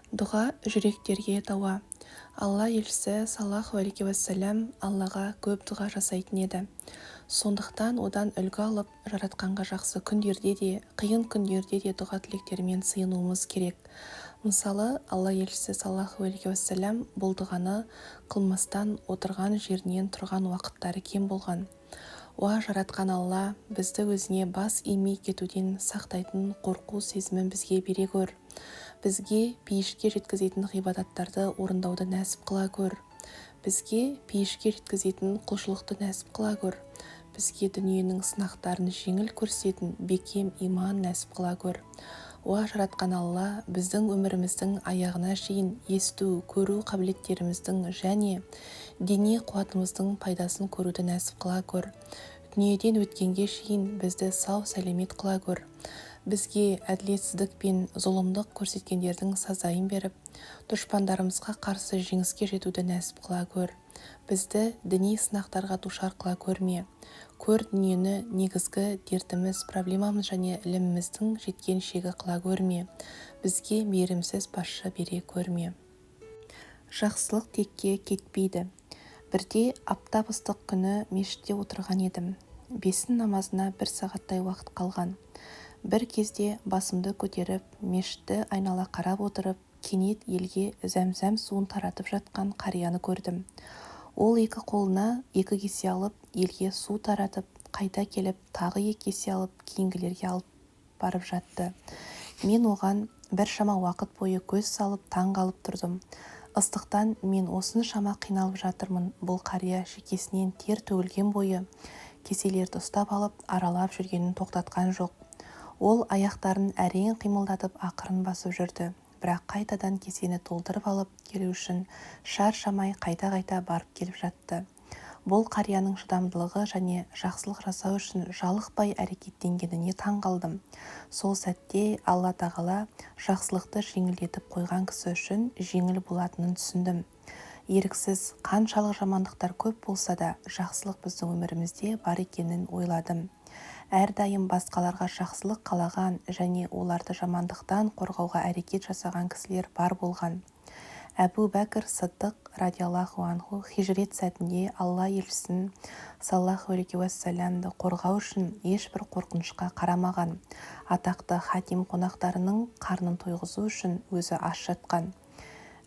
Дұға жүректерге дауа. Алла елшісі саллаллаху алейхи уассалям Аллаға көп дұға жасайтын еді. Сондықтан одан үлгі алып, жаратқанға жақсы күндерде де, қиын күндерде де дұға тілектермен сыйынуымыз керек. Мысалы, Алла елшісі саллаллаху алейхи уассалям бұл дұғаны қылмастан отырған жерінен тұрған уақыттары кем болған. Уа жаратқан Алла, бізді өзіне бас имей кетуден сақтайтын қорқу сезімін бізге бере көр. Бізге пейішке жеткізетін ғибадаттарды орындауды нәсіп қыла көр. Бізге пейішке жеткізетін құлшылықты нәсіп қыла көр. Бізге дүниенің сынақтарын жеңіл көрсететін бекем иман нәсіп қыла көр. Уа жаратқан Алла, біздің өміріміздің аяғына шейін есту, көру қабілеттеріміздің және дене қуатымыздың пайдасын көруді нәсіп қыла көр. Дүниеден өткенге шейін бізді сау сәлемет қыла көр. Бізге әділетсіздік пен зұлымдық көрсеткендердің сазайын беріп, дұшпандарымызға қарсы жеңіске жетуді нәсіп қыла көр. Бізді діни сынақтарға душар қыла көрме. Көр дүниені негізгі дертіміз, проблемамыз және іліміміздің жеткен шегі қыла көрме. Бізге мейірімсіз басшы бере көрме. Жақсылық текке кетпейді. Бірде аптап ыстық күні мешітте отырған едім. Бесін намазына 1 сағаттай уақыт қалған. Бір кезде басымды көтеріп, мешітті айнала қарап отырып, кенет елге зәм-зәм суын таратып жатқан қарияны көрдім. Ол 2 қолына 2 кесе алып, елге су таратып, қайта келіп, тағы 2 кесе алып, кейінгілерге алып барып жатты. Мен оған біршама уақыт бойы көз салып, таң қалып тұрдым. Ыстықтан мен осыншама қиналып жатырмын. Бұл қария шекесінен тер төгілген бойы кеселерді ұстап алып, аралап жүргенін тоқтатқан жоқ. Ол аяқтарын әрең қимылдатып ақырын басып жүрді. Бірақ қайтадан кесені толтырып алып келу үшін шаршамай қайта-қайта барып келіп жатты. Бұл қарияның шыдамдылығы және жақсылық жасау үшін жалықпай әрекеттенгеніне таң қалдым. Сол сәтте Алла тағала жақсылықты жеңілдетіп қойған кісі үшін жеңіл болатынын түсіндім. Еріксіз қаншалық жамандықтар көп болса да, жақсылық біздің өмірімізде бар екенін ойладым. Әрдайым басқаларға жақсылық қалаған және оларды жамандықтан қорғауға әрекет жасаған кісілер бар болған. Әбу Бәкір Сыддық радиаллаху анху хижрет сәтінде Алла елшісін саллаллаху алейхи уассалямды қорғау үшін ешбір қорқынышқа қарамаған. Атақты хатим қонақтарының қарнын тойғызу үшін өзі аш жатқан.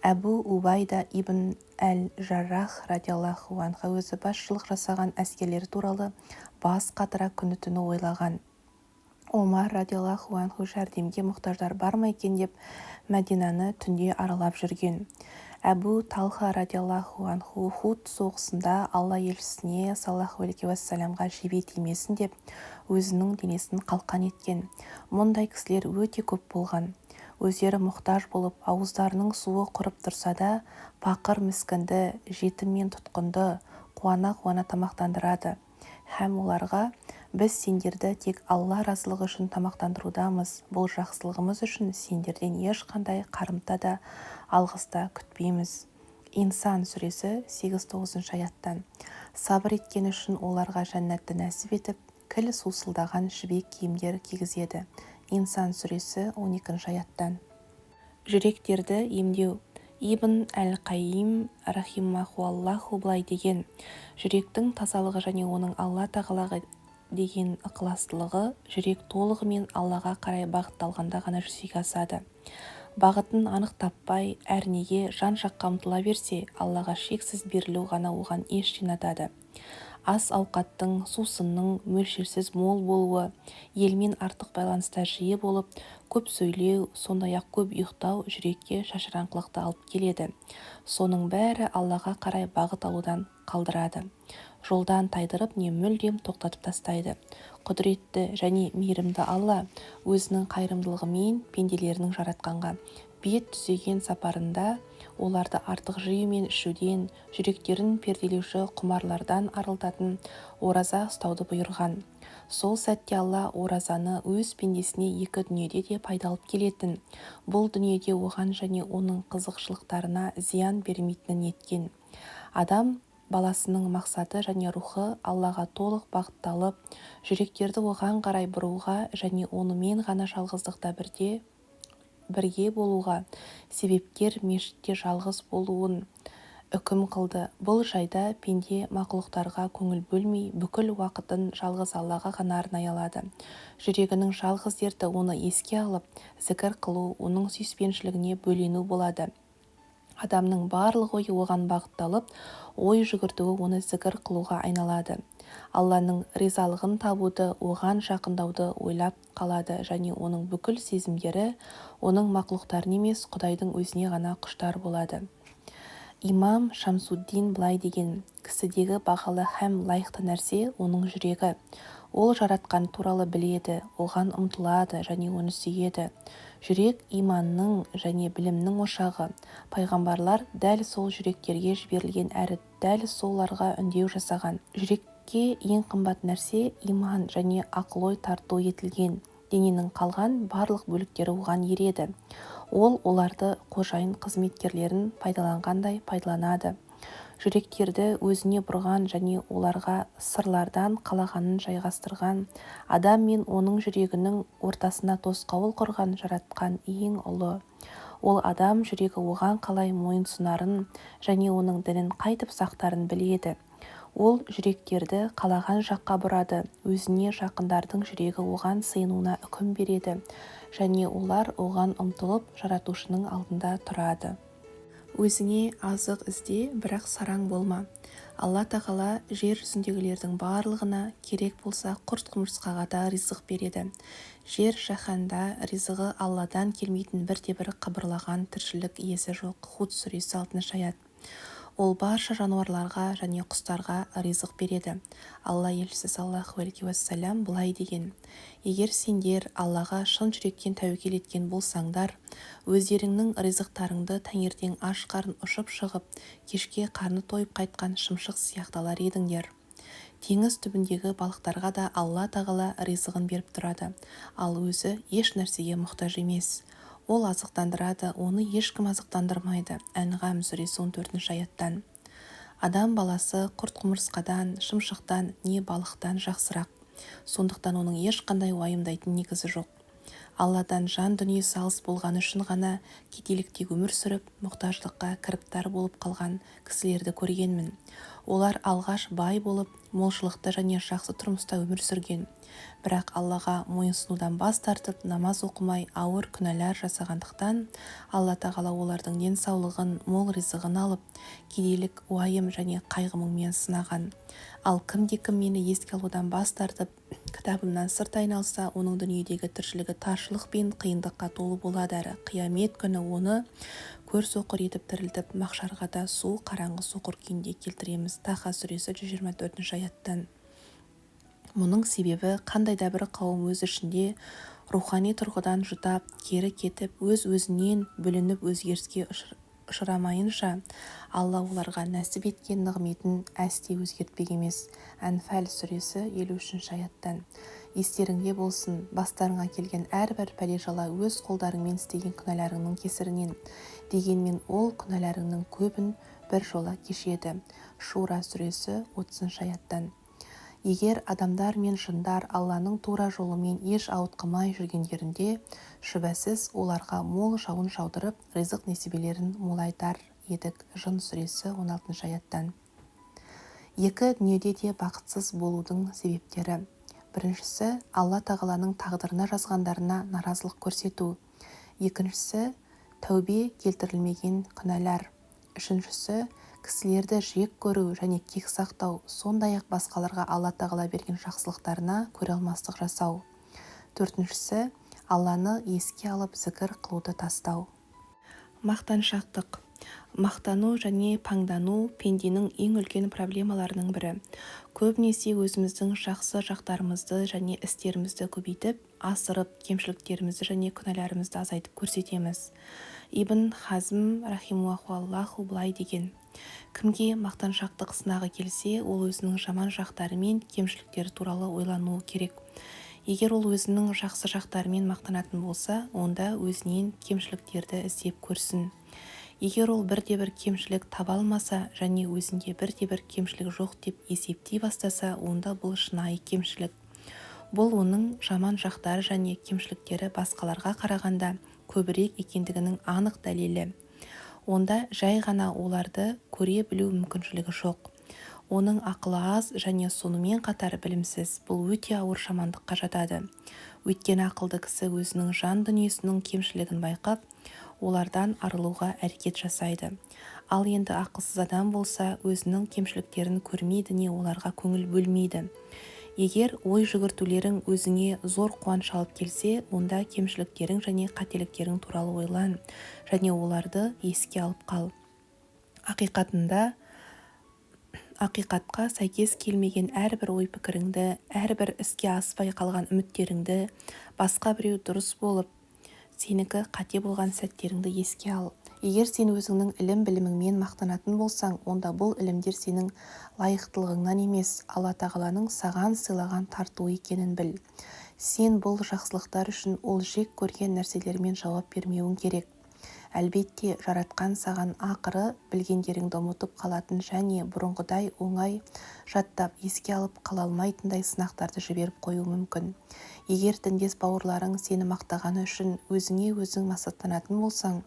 Әбу Убайда ибн әл-Жаррах радиаллаху анху өзі басшылық жасаған әскерлері туралы бас қатыра күні-түні ойлаған. Омар радиаллаху анху жәрдемге мұқтаждар бар ма екен деп Мәдинаны түнде аралап жүрген. Әбу Талха радиаллаху анху Ухуд соғысында Алла елшісіне саллаллаху алейхи уассаламға жебе тимесін деп өзінің денесін қалқан еткен. Мұндай кісілер өте көп болған. Өздері мұқтаж болып, ауыздарының суы құрып тұрса да, пақыр міскінді, жетім мен тұтқынды қуана-қуана тамақтандырады. Һәм оларға: біз сендерді тек Алла разылығы үшін тамақтандырудамыз. Бұл жақсылығымыз үшін сендерден ешқандай қарымта да, алғыс та күтпейміз. Инсан сүресі 8-9 аяттан. Сабыр еткен үшін оларға жәннатты нәсіп етіп, кіл сусылдаған жібек киімдер кигізеді. Инсан сүресі 12 аяттан. Жүректерді емдеу. Ибн әл-Қайим рахимахуаллаху былай деген: жүректің тазалығы және оның Алла тағалаға деген ықыластылығы жүрек толығымен Аллаға қарай бағытталғанда ғана жүзеге асады. Бағытын анық таппай, әрнеге жан-жаққа ұмтыла берсе, Аллаға шексіз берілу ғана оған еш жинатады. Ас ауқаттың, сусынның мөлшерсіз мол болуы, елмен артық байланыста жиі болып, көп сөйлеу, сондай-ақ көп ұйықтау жүрекке шашыраңқылықты алып келеді. Соның бәрі Аллаға қарай бағыт алудан қалдырады. Жолдан тайдырып не мүлдем тоқтатып тастайды. Құдіретті және мейірімді Алла өзінің қайырымдылығымен пенделерінің жаратқанға бет түзеген сапарында оларды артық жеу мен ішуден, жүректерін перделеуші құмарлардан арылтатын ораза ұстауды бұйырған. Сол сәтте Алла оразаны өз пендесіне 2 дүниеде де пайдалып келетін. Бұл дүниеде оған және оның қызықшылықтарына зиян бермейтінін еткен. Адам баласының мақсаты және рухы Аллаға толық бағытталып, жүректерді оған қарай бұруға және онымен ғана жалғыздықта бірге болуға себепкер мешітте жалғыз болуын үкім қылды. Бұл жайда пенде мақұлықтарға көңіл бөлмей, бүкіл уақытын жалғыз Аллаға ғана арнай алады. Жүрегінің жалғыз дерті оны еске алып, зікір қылу, оның сүйіспеншілігіне бөлену болады. Адамның барлық ойы оған бағытталып, ой жүгіртуі оны зікір қылуға айналады. Алланың ризалығын табуды, оған жақындауды ойлап қалады және оның бүкіл сезімдері оның мақлұқтарын емес, Құдайдың өзіне ғана құштар болады. Имам Шамсуддин былай деген: кісідегі бағалы һәм лайықты нәрсе оның жүрегі. Ол жаратқан туралы біледі, оған ұмтылады және оны сүйеді. Жүрек иманның және білімнің ошағы. Пайғамбарлар дәл сол жүректерге жіберілген әрі дәл соларға үндеу жасаған. Жүрекке ең қымбат нәрсе иман және ақыл-ой тарту етілген. Дененің қалған барлық бөліктері оған ереді. Ол оларды қожайын қызметкерлерін пайдаланғандай пайдаланады. Жүректерді өзіне бұрған және оларға сырлардан қалағанын жайғастырған, адам мен оның жүрегінің ортасына тосқауыл құрған жаратқан ең ұлы. Ол адам жүрегі оған қалай мойынсұнарын және оның дінін қайтып сақтарын біледі. Ол жүректерді қалаған жаққа бұрады, өзіне жақындардың жүрегі оған сыйынуына үкім береді және олар оған ұмтылып жаратушының алдында тұрады. Өзіңе азық ізде, бірақ сараң болма. Алла тағала жер жүзіндегілердің барлығына керек болса құрт-құмырсқаға да ризық береді. Жер жаһанда ризығы Алладан келмейтін бірде-бір қыбырлаған тіршілік иесі жоқ. Худ сүресі 6 аят. Ол барша жануарларға және құстарға ризық береді. Алла елшісі саллаллаху алейхи уассалям былай деген: егер сендер Аллаға шын жүректен тәуекел еткен болсаңдар, өздеріңнің ризықтарыңды таңертең аш қарын ұшып шығып, кешке қарны тойып қайтқан шымшық сияқталар едіңдер. Теңіз түбіндегі балықтарға да Алла тағала ризығын беріп тұрады, ал өзі еш нәрсеге мұқтаж емес. Ол азықтандырады, оны ешкім азықтандырмайды. Әнғам сүресі 14 аяттан. Адам баласы құрт-құмырсқадан, шымшықтан не балықтан жақсырақ. Сондықтан оның ешқандай уайымдайтын негізі жоқ. Алладан жан дүниесі алыс болғаны үшін ғана кедейлікте өмір сүріп, мұқтаждыққа кіріптар болып қалған кісілерді көргенмін. Олар алғаш бай болып, молшылықта және жақсы тұрмыста өмір сүрген. Бірақ Аллаға мойынсынудан бас тартып, намаз оқымай, ауыр күнәлар жасағандықтан, Алла тағала олардың денсаулығын, мол ризығын алып, кедейлік, уайым және қайғы-мұңмен сынаған. Ал кімде-кім мені еске алудан бас тартып, кітабымнан сырт айналса, оның дүниедегі тіршілігі таршылық пен қиындыққа толы болады әрі қиямет күні оны көрсоқыр етіп тірілтіп, махшарға да су қараңғы соқыр күйінде келтіреміз. Таха сүресі 124 аяттан. Мұның себебі қандай да бір қауым өз ішінде рухани тұрғыдан жұтап, кері кетіп, өз-өзінен бүлініп өзгеріске ұшырамайынша, Алла оларға нәсіп еткен нығметін әсте өзгертпек емес. Әнфәл сүресі 53 аяттан. Естеріңде болсын, бастарыңа келген әрбір пәле-жала өз қолдарыңмен істеген күнәларыңның кесірінен, дегенмен ол күнәларыңның көбін бір жола кешеді. Шура сүресі 30 аяттан. Егер адамдар мен жындар Алланың тура жолымен еш ауытқымай жүргендерінде, шүбәсіз оларға мол жауын жаудырып, ризық несібелерін молайтар едік. Жын сүресі 16 аяттан. Екі дүниеде де бақытсыз болудың себептері. Біріншісі, Алла тағаланың тағдырына жазғандарына наразылық көрсету. Екіншісі, тәубе келтірілмеген күнәлар. Үшіншісі, кісілерді жек көру және кек сақтау, сондай-ақ басқаларға Алла тағала берген жақсылықтарына көре алмастық жасау. Төртіншісі, Алланы еске алып зікір қылуды тастау. Мақтаншақтық. Мақтану және паңдану пенденің ең үлкен проблемаларының бірі. Көбінесе өзіміздің жақсы жақтарымызды және істерімізді көбейтіп, асырып, кемшіліктерімізді және күнәларымызды азайтып көрсетеміз. Ибн Хазм рахимахуллаху былай деген: кімге мақтаншақтық сынағы келсе, ол өзінің жаман жақтары мен кемшіліктері туралы ойлануы керек. Егер ол өзінің жақсы жақтарымен мақтанатын болса, онда өзінен кемшіліктерді іздеп көрсін. Егер ол бірде-бір кемшілік таба алмаса және өзінде бірде-бір кемшілік жоқ деп есептей бастаса, онда бұл шынайы кемшілік. бұл оның жаман жақтары және кемшіліктері басқаларға қарағанда көбірек екендігінің анық дәлелі. Онда жай ғана оларды көре білу мүмкіншілігі жоқ. Оның ақылы аз және сонымен қатар білімсіз. Бұл өте ауыр жамандыққа жатады. Өйткені ақылды кісі өзінің жан дүниесінің кемшілігін байқап, олардан арылуға әрекет жасайды. Ал енді ақылсыз адам болса, өзінің кемшіліктерін көрмейді не оларға көңіл бөлмейді. Егер ой жүгіртулерің өзіңе зор қуаныш алып келсе, онда кемшіліктерің және қателіктерің туралы ойлан, және оларды еске алып қал. Ақиқатқа сәйкес келмеген әрбір ой-пікіріңді, әрбір іске аспай қалған үміттеріңді, басқа біреу дұрыс болып, сенікі қате болған сәттеріңді еске ал. Егер сен өзіңнің ілім-біліміңмен мақтанатын болсаң, онда бұл ілімдер сенің лайықтылығыңнан емес, Алла тағаланың саған сыйлаған тартуы екенін біл. Сен бұл жақсылықтар үшін ол жек көрген нәрселермен жауап бермеуің керек. Әлбетте, жаратқан саған ақыры білгендеріңді ұмытып қалатын және бұрынғыдай оңай жаттап еске алып қала алмайтындай сынақтарды жіберіп қою мүмкін. Егер діндес бауырларың сені мақтағаны үшін өзіңе өзің масаттанатын болсаң,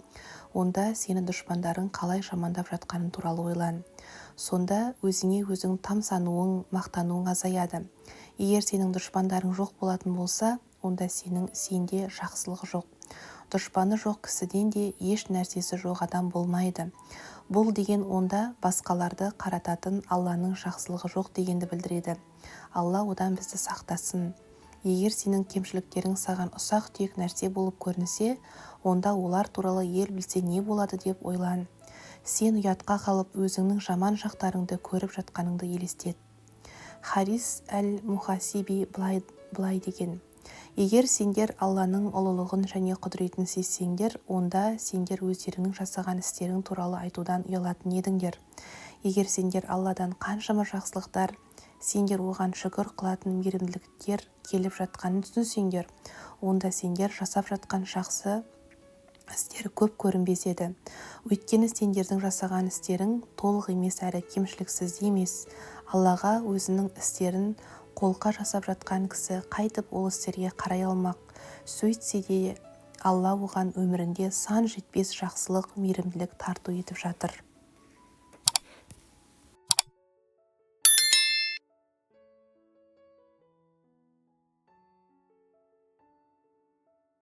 онда сені дұшпандарың қалай жамандап жатқаны туралы ойлан. Сонда өзіңе өзің тамсануың, мақтануың азаяды. Егер сенің дұшпандарың жоқ болатын болса, онда сенде жақсылық жоқ. Дұшпаны жоқ кісіден де еш нәрсесі жоқ адам болмайды. Бұл деген онда басқаларды қарататын Алланың жақсылығы жоқ дегенді білдіреді. Алла одан бізді сақтасын. Егер сенің кемшіліктерің саған ұсақ-түйек нәрсе болып көрінсе, онда олар туралы ел білсе не болады деп ойлан. Сен ұятқа қалып өзіңнің жаман жақтарыңды көріп жатқаныңды елестет. Харис әл-Мухасиби былай деген: егер сендер Алланың ұлылығын және құдіретін сезсеңдер, онда сендер өздеріңнің жасаған істерің туралы айтудан ұялатын едіңдер. Егер сендер Алладан қаншама жақсылықтар, сендер оған шүкір қылатын мейірімділіктер келіп жатқанын түсінсеңдер, онда сендер жасап жатқан жақсы істер көп көрінбес еді. Өйткені сендердің жасаған істерің толық емес әрі кемшіліксіз емес. Аллаға өзінің істерін қолқа жасап жатқан кісі қайтып ол істерге қарай алмақ. Сөйтсе де Алла оған өмірінде сан жетпес жақсылық, мейірімділік тарту етіп жатыр.